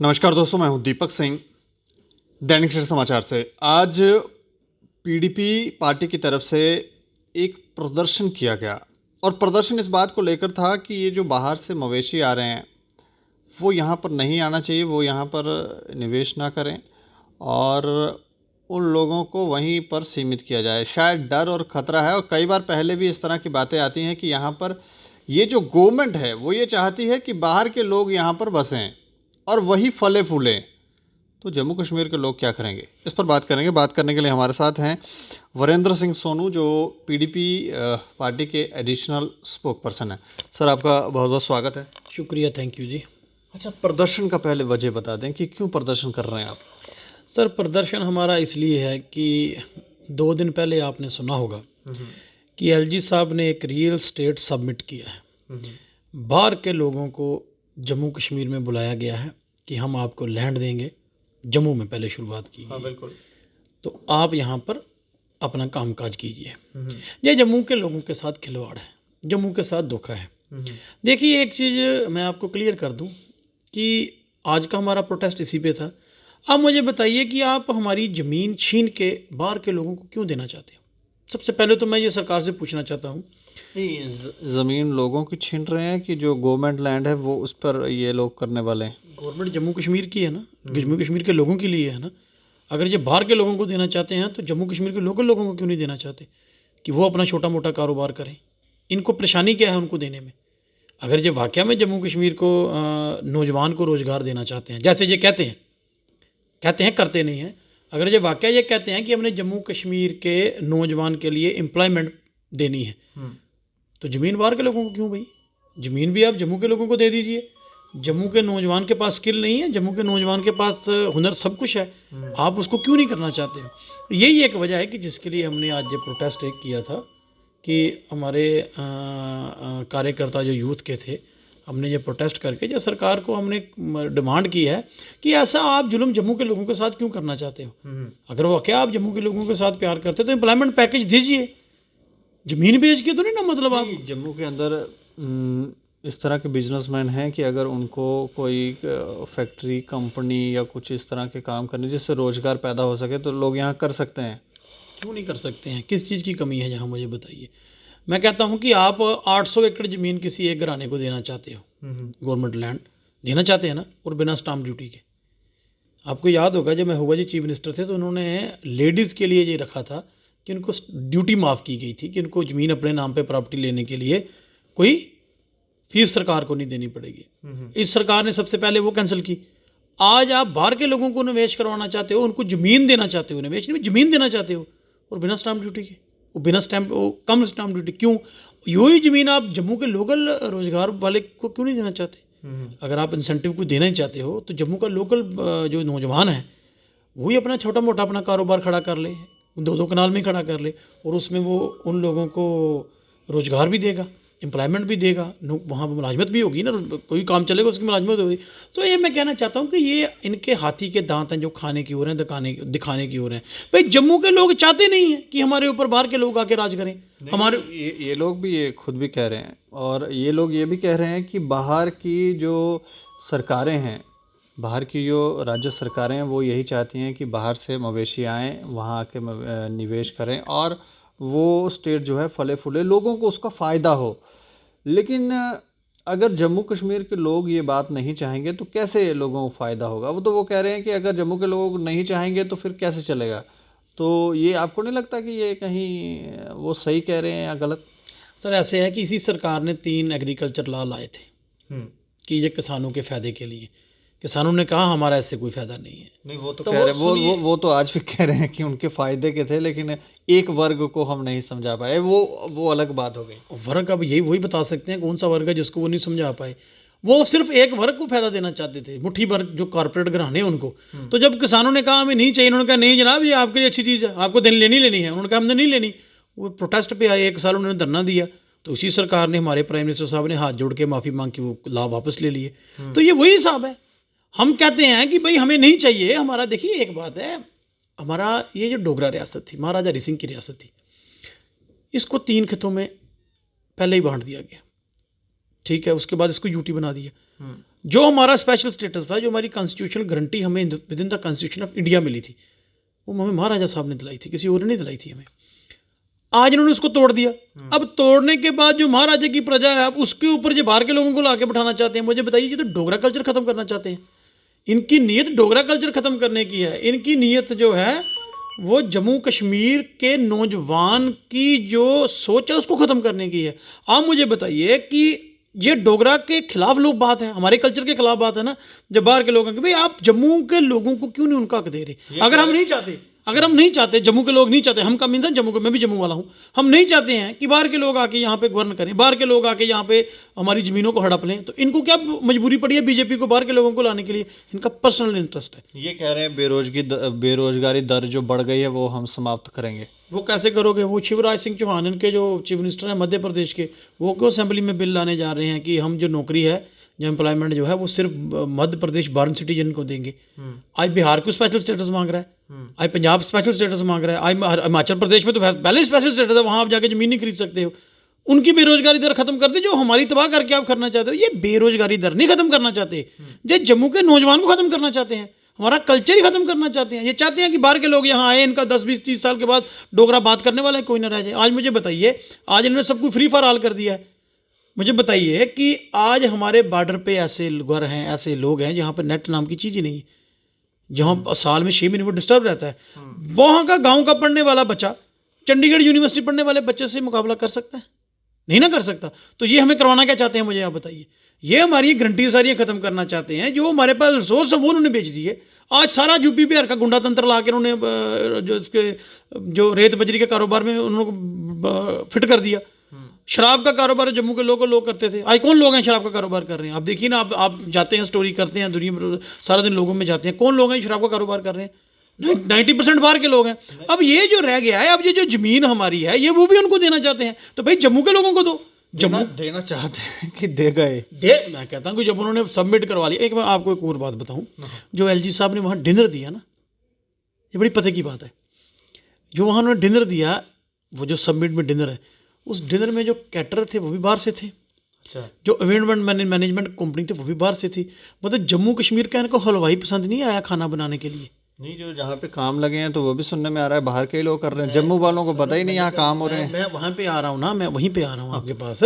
नमस्कार दोस्तों, मैं हूं दीपक सिंह, दैनिक सवेरा समाचार से। आज पीडीपी पार्टी की तरफ से एक प्रदर्शन किया गया और प्रदर्शन इस बात को लेकर था कि ये जो बाहर से मवेशी आ रहे हैं वो यहाँ पर नहीं आना चाहिए, वो यहाँ पर निवेश ना करें और उन लोगों को वहीं पर सीमित किया जाए। शायद डर और ख़तरा है और कई बार पहले भी इस तरह की बातें आती हैं कि यहाँ पर ये जो गवर्नमेंट है वो ये चाहती है कि बाहर के लोग यहाँ पर बसें और वही फले फूलें। तो जम्मू कश्मीर के लोग क्या करेंगे, इस पर बात करेंगे। बात करने के लिए हमारे साथ हैं वरेंद्र सिंह सोनू, जो पीडीपी पार्टी के एडिशनल स्पोक पर्सन हैं। सर, आपका बहुत बहुत स्वागत है। शुक्रिया, थैंक यू जी। अच्छा, प्रदर्शन का पहले वजह बता दें कि क्यों प्रदर्शन कर रहे हैं आप? सर, प्रदर्शन हमारा इसलिए है कि 2 दिन पहले आपने सुना होगा कि एलजी साहब ने एक रियल स्टेट सबमिट किया है। बाहर के लोगों को जम्मू कश्मीर में बुलाया गया है कि हम आपको लैंड देंगे। जम्मू में पहले शुरुआत की हाँ, गई, बिल्कुल। तो आप यहाँ पर अपना कामकाज कीजिए। ये जम्मू के लोगों के साथ खिलवाड़ है, जम्मू के साथ धोखा है। देखिए, एक चीज़ मैं आपको क्लियर कर दूं कि आज का हमारा प्रोटेस्ट इसी पे था। आप मुझे बताइए कि आप हमारी ज़मीन छीन के बाहर के लोगों को क्यों देना चाहते हो? सबसे पहले तो मैं ये सरकार से पूछना चाहता हूँ। ज़मीन लोगों की छीन रहे हैं कि जो गवर्नमेंट लैंड है वो उस पर ये लोग करने वाले हैं? गवर्नमेंट जम्मू कश्मीर की है ना, जम्मू कश्मीर के लोगों के लिए है ना। अगर ये बाहर के लोगों को देना चाहते हैं तो जम्मू कश्मीर के लोकल लोगों को क्यों नहीं देना चाहते कि वो अपना छोटा मोटा कारोबार करें? इनको परेशानी क्या है उनको देने में? अगर ये वाकया में जम्मू कश्मीर को नौजवान को रोज़गार देना चाहते हैं, जैसे ये कहते हैं करते नहीं हैं, अगर ये वाकया ये कहते हैं कि हमने जम्मू कश्मीर के नौजवान के लिए एम्प्लॉयमेंट देनी है, तो ज़मीन बाहर के लोगों को क्यों भाई? ज़मीन भी आप जम्मू के लोगों को दे दीजिए। जम्मू के नौजवान के पास स्किल नहीं है, जम्मू के नौजवान के पास हुनर सब कुछ है, आप उसको क्यों नहीं करना चाहते हो? यही एक वजह है कि जिसके लिए हमने आज ये प्रोटेस्ट एक किया था कि हमारे कार्यकर्ता जो यूथ के थे, हमने ये प्रोटेस्ट करके जो सरकार को हमने डिमांड की है कि ऐसा आप जुल्म जम्मू के लोगों के साथ क्यों करना चाहते हो? अगर वो क्या आप जम्मू के लोगों के साथ प्यार करते तो एम्प्लॉयमेंट पैकेज दीजिए, ज़मीन बेच के तो नहीं ना। मतलब आप जम्मू के अंदर इस तरह के बिजनेसमैन हैं कि अगर उनको कोई फैक्ट्री, कंपनी या कुछ इस तरह के काम करने जिससे रोज़गार पैदा हो सके तो लोग यहाँ कर सकते हैं। क्यों नहीं कर सकते हैं? किस चीज़ की कमी है यहाँ, मुझे बताइए। मैं कहता हूँ कि आप 800 एकड़ ज़मीन किसी एक घराने को देना चाहते हो, गवर्नमेंट लैंड देना चाहते हैं ना, और बिना स्टाम्प ड्यूटी के। आपको याद होगा जब महबूबा जी चीफ मिनिस्टर थे तो उन्होंने लेडीज़ के लिए ये रखा था कि उनको ड्यूटी माफ़ की गई थी कि उनको ज़मीन अपने नाम पे प्रॉपर्टी लेने के लिए कोई फीस सरकार को नहीं देनी पड़ेगी। इस सरकार ने सबसे पहले वो कैंसिल की। आज आप बाहर के लोगों को निवेश करवाना चाहते हो, उनको ज़मीन देना चाहते हो, निवेश नहीं, ज़मीन देना चाहते हो, और बिना स्टाम्प ड्यूटी के, वो बिना स्टैम्प, वो कम स्टाम्प ड्यूटी। क्यों? यही ज़मीन आप जम्मू के लोकल रोज़गार वाले को क्यों नहीं देना चाहते? अगर आप इंसेंटिव को देना ही चाहते हो तो जम्मू का लोकल जो नौजवान है वही अपना छोटा मोटा अपना कारोबार खड़ा कर ले, 2-2 कनाल में खड़ा कर ले, और उसमें वो उन लोगों को रोज़गार भी देगा, एम्प्लॉयमेंट भी देगा, वहाँ पर मुलाजमत भी होगी ना, कोई काम चलेगा उसकी मुलाजमत होगी। तो ये मैं कहना चाहता हूँ कि ये इनके हाथी के दांत हैं जो खाने की ओर हैं, दिखाने की ओर हैं। भाई जम्मू के लोग चाहते नहीं हैं कि हमारे ऊपर बाहर के लोग आके राज करें। हमारे ये लोग भी ये खुद भी कह रहे हैं और ये लोग ये भी कह रहे हैं कि बाहर की जो सरकारें हैं, बाहर की जो राज्य सरकारें हैं वो यही चाहती हैं कि बाहर से मवेशी आएँ, वहाँ आके निवेश करें और वो स्टेट जो है फले फूले, लोगों को उसका फ़ायदा हो। लेकिन अगर जम्मू कश्मीर के लोग ये बात नहीं चाहेंगे तो कैसे लोगों को फ़ायदा होगा? वो कह रहे हैं कि अगर जम्मू के लोग नहीं चाहेंगे तो फिर कैसे चलेगा? तो ये आपको नहीं लगता कि ये कहीं वो सही कह रहे हैं या गलत? सर, ऐसे है कि इसी सरकार ने 3 एग्रीकल्चर लॉ लाए थे कि ये किसानों के फ़ायदे के लिए। किसानों ने कहा हमारा इससे कोई फ़ायदा नहीं है। नहीं, वो तो कह रहे हैं, वो तो आज भी कह रहे हैं कि उनके फ़ायदे के थे, लेकिन एक वर्ग को हम नहीं समझा पाए। वो अलग बात हो गई। वर्ग, अब यही वही बता सकते हैं कौन सा वर्ग है जिसको वो नहीं समझा पाए। वो सिर्फ एक वर्ग को फ़ायदा देना चाहते थे, मुट्ठी भर जो कॉर्पोरेट घराने हैं उनको। तो जब किसानों ने कहा हमें नहीं चाहिए, उन्होंने कहा नहीं जनाब, ये आपके लिए अच्छी चीज़ है, आपको लेनी है। उन्होंने कहा हमने नहीं लेनी। वो प्रोटेस्ट पे आए, 1 साल उन्होंने धरना दिया, तो इसी सरकार ने, हमारे प्राइम मिनिस्टर साहब ने हाथ जोड़ के माफ़ी मांग के वो लॉ वापस ले लिए। तो ये वही हिसाब है। हम कहते हैं कि भाई हमें नहीं चाहिए हमारा। देखिए, एक बात है, हमारा ये जो डोगरा रियासत थी, महाराजा हरि सिंह की रियासत थी, इसको 3 खितों में पहले ही बांट दिया गया, ठीक है। उसके बाद इसको यूटी बना दिया। जो हमारा स्पेशल स्टेटस था, जो हमारी कॉन्स्टिट्यूशनल गारंटी हमें within the constitution of India मिली थी, वो हमें महाराजा साहब ने दिलाई थी, किसी और ने नहीं दिलाई थी हमें। आज इन्होंने उसको तोड़ दिया। अब तोड़ने के बाद जो महाराजा की प्रजा है, अब उसके ऊपर जो बाहर के लोगों को लाके बैठाना चाहते हैं। मुझे बताइए, ये तो डोगरा कल्चर खत्म करना चाहते हैं। इनकी नीयत डोगरा कल्चर खत्म करने की है। इनकी नीयत जो है वो जम्मू कश्मीर के नौजवान की जो सोच है उसको ख़त्म करने की है। आप मुझे बताइए कि ये डोगरा के खिलाफ लोग बात है, हमारे कल्चर के खिलाफ बात है ना, जब बाहर के लोग हैं कि भाई आप जम्मू के लोगों को क्यों नहीं उनका हक दे रहे। अगर हम नहीं चाहते, जम्मू के लोग नहीं चाहते, हम कम इंसान जम्मू के, मैं भी जम्मू वाला हूँ, हम नहीं चाहते हैं कि बाहर के लोग आके यहाँ पे गवर्न करें, बाहर के लोग आके यहाँ पे हमारी ज़मीनों को हड़प लें, तो इनको क्या मजबूरी पड़ी है बीजेपी को बाहर के लोगों को लाने के लिए? इनका पर्सनल इंटरेस्ट है। ये कह रहे हैं बेरोजगारी दर जो बढ़ गई है वो हम समाप्त करेंगे। वो कैसे करोगे? वो शिवराज सिंह चौहान इनके जो चीफ मिनिस्टर हैं मध्य प्रदेश के, वो क्यों असेंबली में बिल लाने जा रहे हैं कि हम जो नौकरी है, जो एम्प्लॉयमेंट जो है वो सिर्फ मध्य प्रदेश बॉर्न सिटीजन को देंगे। आज बिहार को स्पेशल स्टेटस मांग रहा है, आज पंजाब स्पेशल स्टेटस मांग रहा है, आज हिमाचल प्रदेश में तो पहले स्पेशल स्टेटस है, वहाँ आप जाके ज़मीन नहीं खरीद सकते हो। उनकी बेरोजगारी दर खत्म कर दे, जो हमारी तबाह करके आप करना चाहते हो। ये बेरोजगारी दर नहीं खत्म करना चाहते, ये जम्मू के नौजवान को खत्म करना चाहते हैं, हमारा कल्चर ही खत्म करना चाहते हैं। ये चाहते हैं कि बाहर के लोग यहाँ आए, इनका 10 20 30 साल के बाद डोगरा बात करने वाला है कोई ना रह जाए। आज मुझे बताइए, आज इन्होंने सब कुछ फ्री फॉर ऑल कर दिया है। मुझे बताइए कि आज हमारे बॉर्डर पे ऐसे घर हैं, ऐसे लोग हैं जहाँ पर नेट नाम की चीज़ ही नहीं है, जहाँ साल में 6 महीने वो डिस्टर्ब रहता है। वहाँ का गांव का पढ़ने वाला बच्चा चंडीगढ़ यूनिवर्सिटी पढ़ने वाले बच्चे से मुकाबला कर सकता है? नहीं ना कर सकता। तो ये हमें करवाना क्या चाहते हैं, मुझे आप बताइए। ये हमारी गारंटी सारी ख़त्म करना चाहते हैं। जो हमारे पास रिसोर्स है वो उन्होंने बेच दिए। आज सारा यूपी बिहार का गुंडा तंत्र ला के उन्होंने जो इसके जो रेत बजरी के कारोबार में उन्होंने फिट कर दिया। शराब का कारोबार जम्मू के लोग करते थे, आज कौन लोग हैं शराब का कारोबार कर रहे हैं? आप देखिए ना, आप जाते हैं, स्टोरी करते हैं, दुनिया में सारा दिन लोगों में जाते हैं, कौन लोग हैं शराब का कारोबार कर रहे हैं? 90% बाहर के लोग हैं। अब ये जो रह गया है, अब ये जो ज़मीन हमारी है, ये वो भी उनको देना चाहते हैं। तो भाई जम्मू के लोगों को दो। जम्मू देना चाहते हैं कि दे गए? मैं कहता हूँ कि जब उन्होंने सबमिट करवा लिया। एक मैं आपको एक और बात बताऊँ, जो LG साहब ने वहाँ डिनर दिया ना, ये बड़ी पते की बात है। जो वहाँ उन्होंने डिनर दिया, वो जो सबमिट में डिनर है, उस डिनर में जो कैटरर थे वो भी बाहर से थे। अच्छा। जो इवेंट मैनेजमेंट कंपनी थी वो भी बाहर से थी। मतलब जम्मू कश्मीर का इनको हलवाई पसंद नहीं आया खाना बनाने के लिए। नहीं, जो जहाँ पे काम लगे हैं तो वो भी सुनने में आ रहा है बाहर के ही लोग कर रहे हैं, जम्मू वालों को पता ही नहीं यहाँ काम हो रहे हैं। मैं वहाँ पे आ रहा हूँ ना, मैं वहीं पे आ रहा हूँ आपके पास,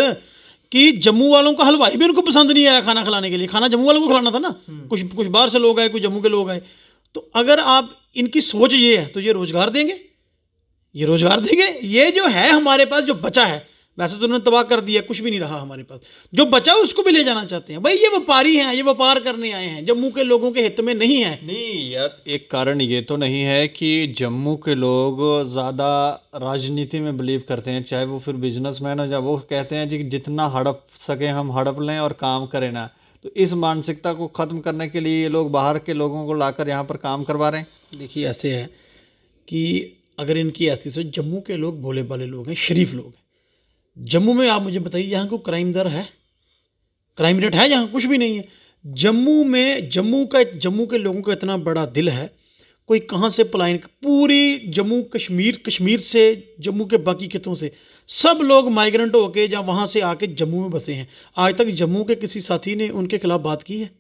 कि जम्मू वालों का हलवाई भी उनको पसंद नहीं आया खाना खिलाने के लिए। खाना जम्मू वालों को खिलाना था ना, कुछ बाहर से लोग आए, कुछ जम्मू के लोग आए। तो अगर आप इनकी सोच ये है तो ये रोजगार देंगे, ये जो है हमारे पास जो बचा है, वैसे तो उन्होंने तबाह कर दिया, कुछ भी नहीं रहा हमारे पास। जो बचा उसको भी ले जाना चाहते हैं। भाई ये व्यापारी हैं, ये व्यापार करने आए हैं, जम्मू के लोगों के हित में नहीं है। नहीं यार, एक कारण ये तो नहीं है कि जम्मू के लोग ज़्यादा राजनीति में बिलीव करते हैं, चाहे वो फिर बिजनेसमैन हो, या वो कहते हैं जी जितना हड़प सके हम हड़प लें और काम करें ना। तो इस मानसिकता को ख़त्म करने के लिए ये लोग बाहर के लोगों को लाकर यहाँ पर काम करवा रहे हैं। देखिए ऐसे है कि अगर इनकी ऐसी सोच, जम्मू के लोग भोले भाले लोग हैं, शरीफ लोग हैं। जम्मू में आप मुझे बताइए, यहाँ को क्राइम दर है, क्राइम रेट है? यहाँ कुछ भी नहीं है। जम्मू में जम्मू के लोगों का इतना बड़ा दिल है, कोई कहाँ से पलायन, पूरी जम्मू कश्मीर से, जम्मू के बाकी खितों से सब लोग माइग्रेंट होके या वहाँ से आके जम्मू में बसे हैं। आज तक जम्मू के किसी साथी ने उनके खिलाफ बात की है?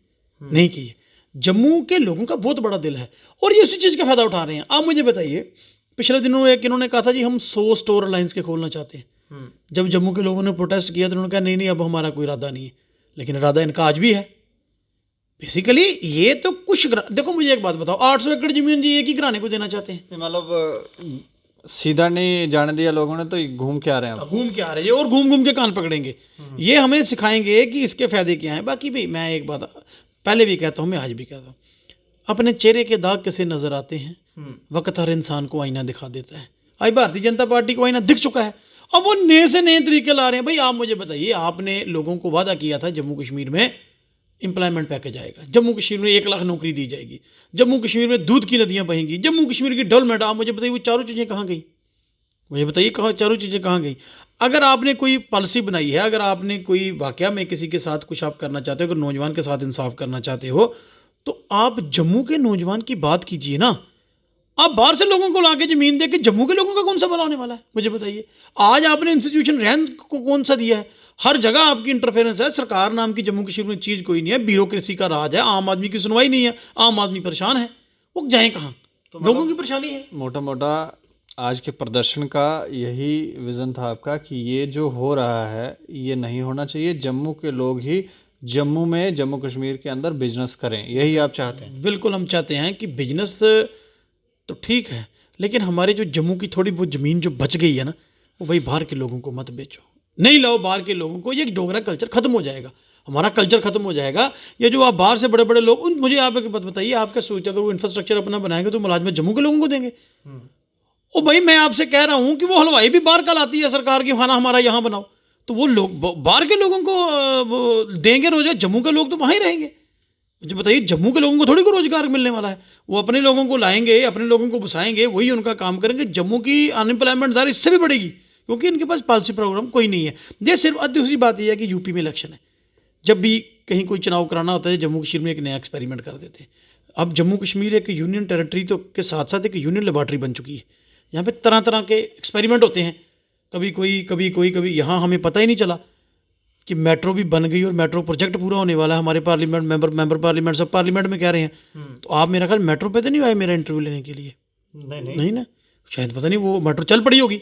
नहीं की है। जम्मू के लोगों का बहुत बड़ा दिल है और ये उसी चीज़ का फ़ायदा उठा रहे हैं। आप मुझे बताइए, पिछले दिनों इन्होंने कहा था जी हम 100 स्टोर अलायंस के खोलना चाहते हैं। जब जम्मू के लोगों ने प्रोटेस्ट किया तो उन्होंने कहा नहीं अब हमारा कोई इरादा नहीं है। लेकिन इरादा इनका आज भी है। बेसिकली ये तो कुछ देखो, मुझे एक बात बताओ, 800 एकड़ जमीन जी एक ही घराने को देना चाहते हैं। मतलब सीधा नहीं जाने दिया लोगों ने, तो घूम के आ रहे हैं। घूम के आ रहे हैं और घूम के कान पकड़ेंगे। ये हमें सिखाएंगे कि इसके फायदे क्या हैं। बाकी भी मैं एक बात पहले भी कहता हूँ, मैं आज भी कहता हूँ, अपने चेहरे के दाग कैसे नजर आते हैं, वक्त हर इंसान को आईना दिखा देता है। आज भारतीय जनता पार्टी को आईना दिख चुका है, अब वो नए से नए तरीके ला रहे हैं। भाई आप मुझे बताइए, आपने लोगों को वादा किया था जम्मू कश्मीर में एम्प्लॉयमेंट पैकेज आएगा, जम्मू कश्मीर में 1 लाख नौकरी दी जाएगी, जम्मू कश्मीर में दूध की नदियां बहेंगी, जम्मू कश्मीर की डेवलपमेंट। आप मुझे बताइए वो चारों चीज़ें कहाँ गई? मुझे बताइए चारों चीज़ें कहाँ गई? अगर आपने कोई पॉलिसी बनाई है, अगर आपने कोई वाकया में किसी के साथ कुछ आप करना चाहते हो, अगर नौजवान के साथ इंसाफ करना चाहते हो, तो आप जम्मू के नौजवान की बात कीजिए ना। आप बाहर से लोगों को लाके जमीन दे के जम्मू के लोगों का कौन सा भला होने वाला है? मुझे बताइए। आज आपने इंस्टीट्यूशन रैंक को कौन सा दिया है? हर जगह आपकी इंटरफेरेंस है। सरकार नाम की जम्मू कश्मीर में चीज़ कोई नहीं है, ब्यूरोक्रेसी का राज है, आम आदमी की सुनवाई नहीं है, आम आदमी परेशान है, वो जाएं कहाँ? तो लोगों की परेशानी है। मोटा मोटा आज के प्रदर्शन का यही विज़न था आपका कि ये जो हो रहा है ये नहीं होना चाहिए, जम्मू के लोग ही जम्मू में, जम्मू कश्मीर के अंदर बिजनेस करें, यही आप चाहते हैं? बिल्कुल हम चाहते हैं कि बिजनेस तो ठीक है, लेकिन हमारे जो जम्मू की थोड़ी बहुत ज़मीन जो बच गई है ना, वो भाई बाहर के लोगों को मत बेचो, नहीं लाओ बाहर के लोगों को, ये डोगरा कल्चर ख़त्म हो जाएगा, हमारा कल्चर ख़त्म हो जाएगा। ये जो आप बाहर से बड़े बड़े लोग, उन मुझे आप एक बात बताइए, आप क्या सोचते अगर वो इंफ्रास्ट्रक्चर अपना बनाएंगे तो मुलाजमत जम्मू के लोगों को देंगे? ओ भाई मैं आपसे कह रहा हूँ कि वो हलवाई भी बाहर का लाती है सरकार की, खाना हमारा यहाँ बनाओ, तो वो लोग बाहर के लोगों को वो देंगे रोज़गार, जम्मू के लोग तो वहाँ ही रहेंगे। मुझे बताइए जम्मू के लोगों को थोड़ी को रोजगार मिलने वाला है, वो अपने लोगों को लाएंगे, अपने लोगों को बसाएंगे, वही उनका काम करेंगे। जम्मू की अनएम्प्लॉयमेंट दर इससे भी बढ़ेगी क्योंकि इनके पास पॉलिसी प्रोग्राम कोई नहीं है। ये सिर्फ दूसरी बात यह है कि यूपी में इलेक्शन है, जब भी कहीं कोई चुनाव कराना होता है जम्मू कश्मीर में एक नया एक्सपेरिमेंट कर देते हैं। अब जम्मू कश्मीर एक यूनियन टेरिटरी तो के साथ साथ एक यूनियन लेबॉर्ट्री बन चुकी है, यहाँ पे तरह तरह के एक्सपेरिमेंट होते हैं, कभी यहाँ हमें पता ही नहीं चला कि मेट्रो भी बन गई और मेट्रो प्रोजेक्ट पूरा होने वाला है। हमारे पार्लियामेंट मेंबर पार्लियामेंट सब पार्लियामेंट में कह रहे हैं। तो आप मेरा ख्याल मेट्रो पे तो नहीं आए मेरा इंटरव्यू लेने के लिए? नहीं ना, शायद पता नहीं वो मेट्रो चल पड़ी होगी,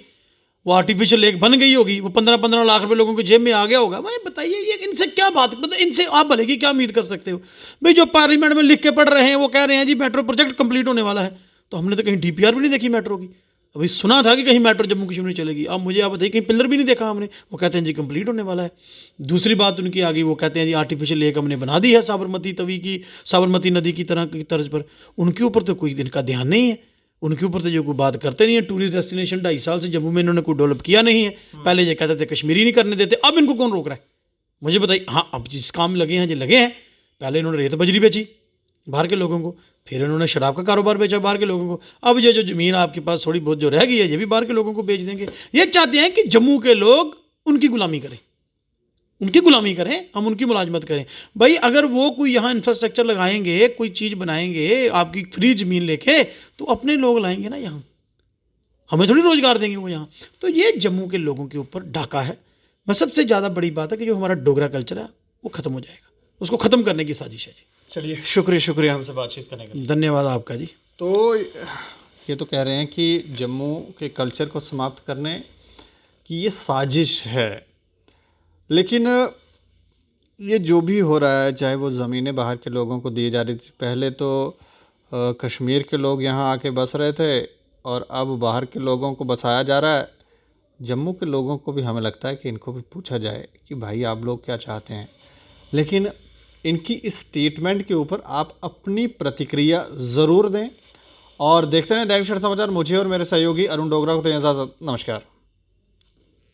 वो आर्टिफिशियल लेक बन गई होगी, वो 15-15 लाख रुपए लोगों के जेब में आ गया होगा। भाई बताइए ये इनसे क्या बात, मतलब इनसे आप भले की क्या उम्मीद कर सकते हो? भाई जो पार्लियामेंट में लिख के पढ़ रहे हैं वो कह रहे हैं जी मेट्रो प्रोजेक्ट कंप्लीट होने वाला है, तो हमने तो कहीं डीपीआर भी नहीं देखी मेट्रो की। अभी सुना था कि कहीं मेट्रो जम्मू कश्मीर में चलेगी, अब मुझे आप बताइए कहीं पिलर भी नहीं देखा हमने। वो कहते हैं जी कंप्लीट होने वाला है। दूसरी बात उनकी आ गई, वो कहते हैं जी आर्टिफिशियल लेक हमने बना दी है साबरमती तवी की, साबरमती नदी की तरह की तर्ज पर। उनके ऊपर तो कोई इनका ध्यान नहीं है, उनके ऊपर तो जो कोई बात करते नहीं है। टूरिस्ट डेस्टिनेशन 2.5 साल से जम्मू में इन्होंने कोई डेवलप किया नहीं है। पहले ये कहते थे कश्मीरी नहीं करने देते, अब इनको कौन रोक रहा है? मुझे बताइए। हाँ अब जिस काम लगे हैं जो लगे हैं, पहले इन्होंने रेत बजरी बेची बाहर के लोगों को, फिर इन्होंने शराब का कारोबार बेचा बाहर के लोगों को, अब ये जो ज़मीन आपके पास थोड़ी बहुत जो रह गई है ये भी बाहर के लोगों को बेच देंगे। ये चाहते हैं कि जम्मू के लोग उनकी गुलामी करें, उनकी गुलामी करें, हम उनकी मुलाजमत करें। भाई अगर वो कोई यहाँ इंफ्रास्ट्रक्चर लगाएंगे, कोई चीज़ बनाएंगे आपकी फ्री ज़मीन लेके, तो अपने लोग लाएंगे ना यहाँ, हमें थोड़ी रोज़गार देंगे वो यहाँ। तो ये जम्मू के लोगों के ऊपर डाका है। मैं सबसे ज़्यादा बड़ी बात है कि जो हमारा डोगरा कल्चर है वो ख़त्म हो जाएगा, उसको ख़त्म करने की साजिश है जी। चलिए शुक्रिया हमसे बातचीत करने के लिए। धन्यवाद आपका जी। तो ये तो कह रहे हैं कि जम्मू के कल्चर को समाप्त करने की ये साजिश है, लेकिन ये जो भी हो रहा है, चाहे वो ज़मीनें बाहर के लोगों को दी जा रही थी, पहले तो कश्मीर के लोग यहाँ आके बस रहे थे और अब बाहर के लोगों को बसाया जा रहा है। जम्मू के लोगों को भी हमें लगता है कि इनको भी पूछा जाए कि भाई आप लोग क्या चाहते हैं, लेकिन इनकी इस स्टेटमेंट के ऊपर आप अपनी प्रतिक्रिया ज़रूर दें और देखते रहें दैनिक क्षण समाचार। मुझे और मेरे सहयोगी अरुण डोगरा को तो इजाज़त, नमस्कार।